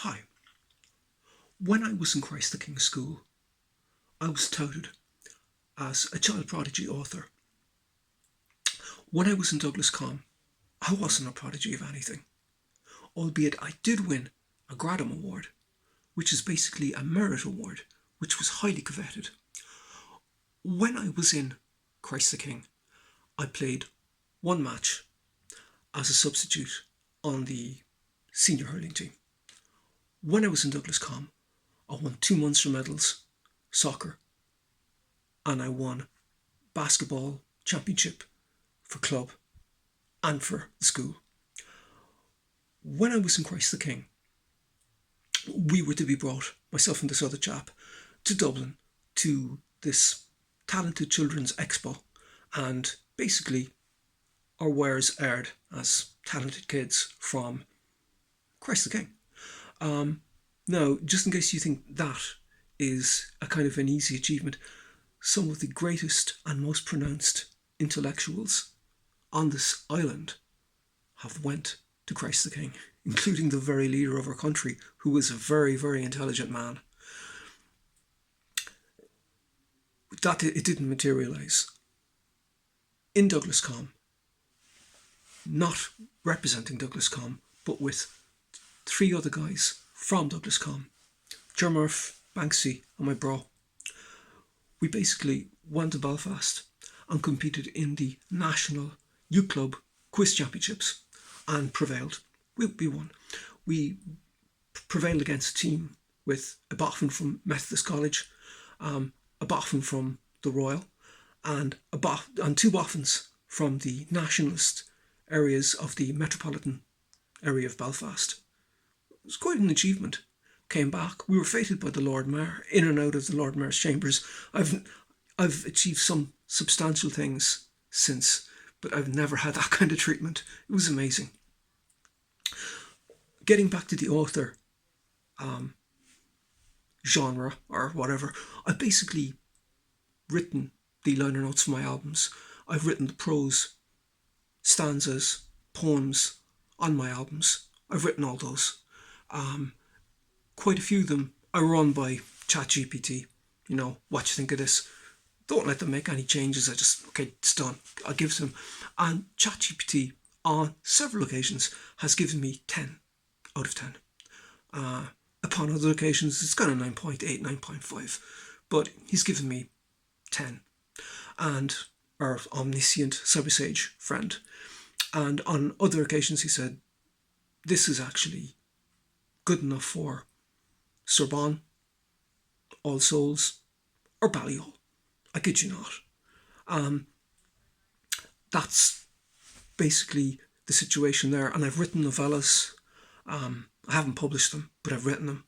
Hi. When I was in Christ the King School, I was touted as a child prodigy author. When I was in Douglas Com, I wasn't a prodigy of anything, albeit I did win a Gradum Award, which is basically a merit award, which was highly coveted. When I was in Christ the King, I played one match as a substitute on the senior hurling team. When I was in Douglas Com, I won 2 Munster medals, soccer, and I won basketball championship for club and for the school. When I was in Christ the King, we were to be brought, myself and this other chap, to Dublin to this talented children's expo, and basically our wares aired as talented kids from Christ the King. Now, just in case you think that is a kind of an easy achievement, some of the greatest and most pronounced intellectuals on this island have went to Christ the King, including the very leader of our country, who was a very, very intelligent man. That it didn't materialise. In Douglas Com, not representing Douglas Com, but with 3 other guys from Douglas Com, Ger Murph, Banksy and my bro, we basically went to Belfast and competed in the National Youth Club Quiz Championships and prevailed. We won. We prevailed against a team with a boffin from Methodist College, a boffin from the Royal, and 2 boffins from the nationalist areas of the metropolitan area of Belfast. It was quite an achievement. Came back. We were feted by the Lord Mayor, in and out of the Lord Mayor's chambers. I've achieved some substantial things since, but I've never had that kind of treatment. It was amazing. Getting back to the author genre or whatever, I've basically written the liner notes for my albums. I've written the prose, stanzas, poems on my albums. I've written all those. Quite a few of them are run by ChatGPT. What you think of this? Don't let them make any changes. Okay, it's done. I'll give it to them. And ChatGPT on several occasions has given me 10 out of 10. Upon other occasions, it's got a 9.8, 9.5. But he's given me 10. And our omniscient cybersage friend. And on other occasions, he said, this is actually good enough for Sorbonne, All Souls, or Balliol. I kid you not. That's basically the situation there. And I've written novellas. I haven't published them, but I've written them.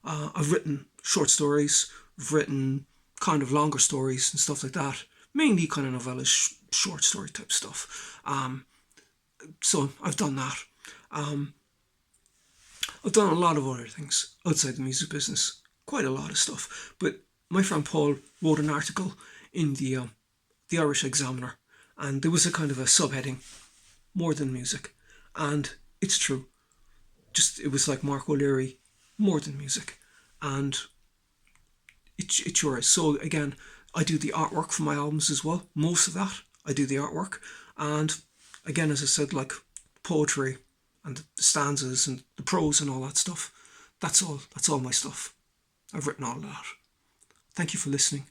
I've written short stories. I've written kind of longer stories and stuff like that. Mainly kind of novellas, short story type stuff. So I've done that. I've done a lot of other things outside the music business. Quite a lot of stuff. But my friend Paul wrote an article in the Irish Examiner, and there was a kind of a subheading, more than music. And it's true. It was like Mark O'Leary, more than music. And it sure is. So again, I do the artwork for my albums as well. Most of that, I do the artwork. And again, as I said, like poetry and the stanzas and the prose and all that stuff. That's all my stuff. I've written all of that. Thank you for listening.